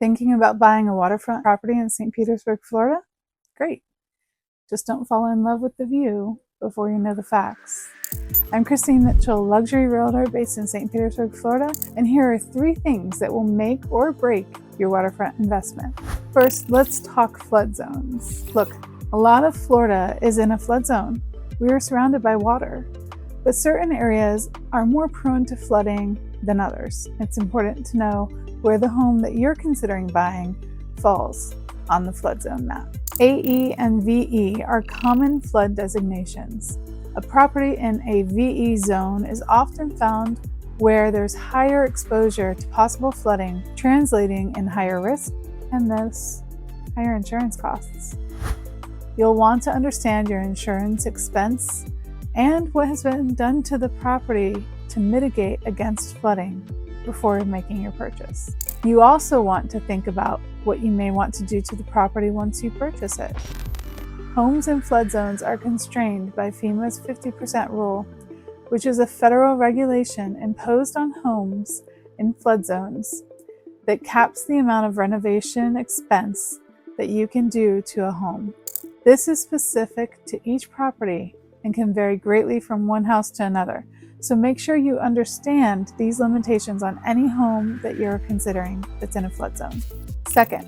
Thinking about buying a waterfront property in St. Petersburg, Florida? Great. Just don't fall in love with the view before you know the facts. I'm Christine Mitchell, luxury realtor based in St. Petersburg, Florida, and here are 3 things that will make or break your waterfront investment. First, let's talk flood zones. Look, a lot of Florida is in a flood zone. We are surrounded by water, but certain areas are more prone to flooding than others. It's important to know where the home that you're considering buying falls on the flood zone map. AE and VE are common flood designations. A property in a VE zone is often found where there's higher exposure to possible flooding, translating in higher risk and thus higher insurance costs. You'll want to understand your insurance expense and what has been done to the property to mitigate against flooding before making your purchase. You also want to think about what you may want to do to the property once you purchase it. Homes in flood zones are constrained by FEMA's 50% rule, which is a federal regulation imposed on homes in flood zones that caps the amount of renovation expense that you can do to a home. This is specific to each property and can vary greatly from one house to another. So make sure you understand these limitations on any home that you're considering that's in a flood zone. Second,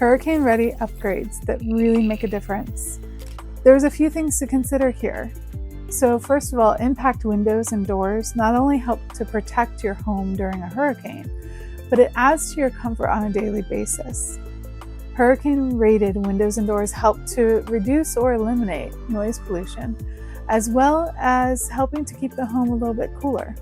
hurricane-ready upgrades that really make a difference. There's a few things to consider here. So first of all, impact windows and doors not only help to protect your home during a hurricane, but it adds to your comfort on a daily basis. Hurricane-rated windows and doors help to reduce or eliminate noise pollution, as well as helping to keep the home a little bit cooler.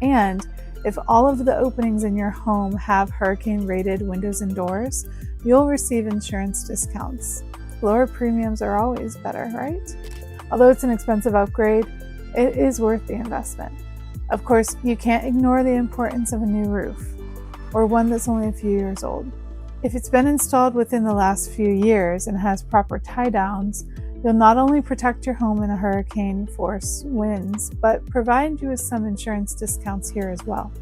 And if all of the openings in your home have hurricane-rated windows and doors, you'll receive insurance discounts. Lower premiums are always better, right? Although it's an expensive upgrade, it is worth the investment. Of course, you can't ignore the importance of a new roof, or one that's only a few years old. If it's been installed within the last few years and has proper tie-downs, you'll not only protect your home in a hurricane force winds, but provide you with some insurance discounts here as well.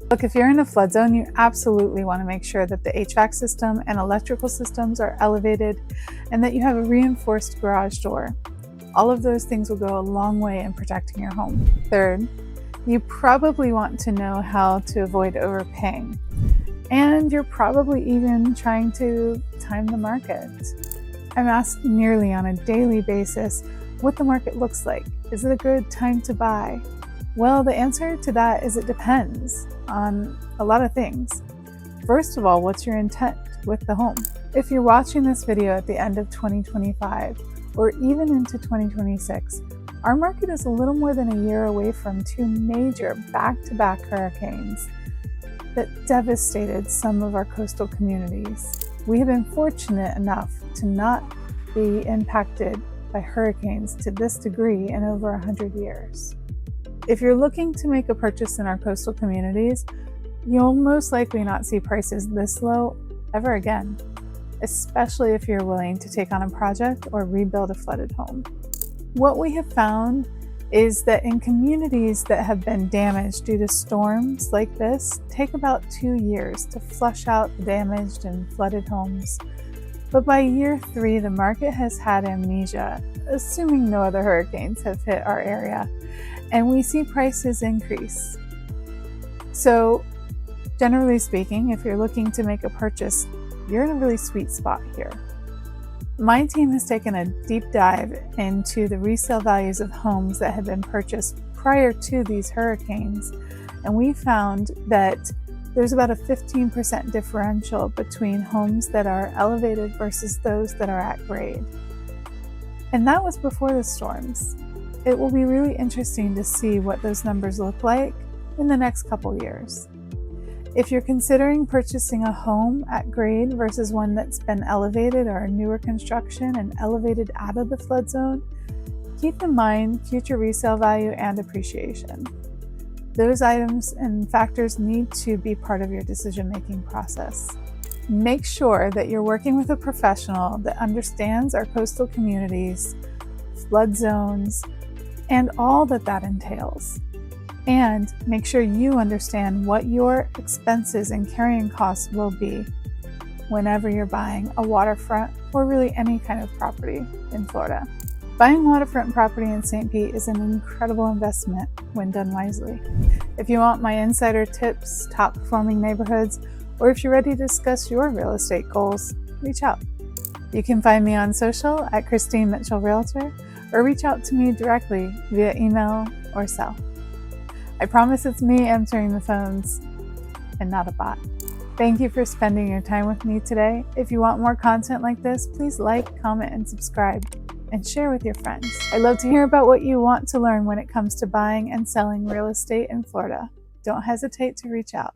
Look, if you're in a flood zone, you absolutely want to make sure that the HVAC system and electrical systems are elevated and that you have a reinforced garage door. All of those things will go a long way in protecting your home. Third, you probably want to know how to avoid overpaying. And you're probably even trying to time the market. I'm asked nearly on a daily basis what the market looks like. Is it a good time to buy? Well, the answer to that is it depends on a lot of things. First of all, what's your intent with the home? If you're watching this video at the end of 2025 or even into 2026, our market is a little more than a year away from 2 major back-to-back hurricanes that devastated some of our coastal communities. We have been fortunate enough to not be impacted by hurricanes to this degree in over 100 years. If you're looking to make a purchase in our coastal communities, you'll most likely not see prices this low ever again, especially if you're willing to take on a project or rebuild a flooded home. What we have found is that in communities that have been damaged due to storms like this, take about 2 years to flush out the damaged and flooded homes. But by year 3, the market has had amnesia, assuming no other hurricanes have hit our area, and we see prices increase. So, generally speaking, if you're looking to make a purchase, you're in a really sweet spot here. My team has taken a deep dive into the resale values of homes that had been purchased prior to these hurricanes, and we found that there's about a 15% differential between homes that are elevated versus those that are at grade. And that was before the storms. It will be really interesting to see what those numbers look like in the next couple years. If you're considering purchasing a home at grade versus one that's been elevated or a newer construction and elevated out of the flood zone, keep in mind future resale value and appreciation. Those items and factors need to be part of your decision-making process. Make sure that you're working with a professional that understands our coastal communities, flood zones, and all that entails. And make sure you understand what your expenses and carrying costs will be whenever you're buying a waterfront or really any kind of property in Florida. Buying waterfront property in St. Pete is an incredible investment when done wisely. If you want my insider tips, top performing neighborhoods, or if you're ready to discuss your real estate goals, reach out. You can find me on social at Christine Mitchell Realtor, or reach out to me directly via email or cell. I promise it's me answering the phones and not a bot. Thank you for spending your time with me today. If you want more content like this, please like, comment, and subscribe, and share with your friends. I'd love to hear about what you want to learn when it comes to buying and selling real estate in Florida. Don't hesitate to reach out.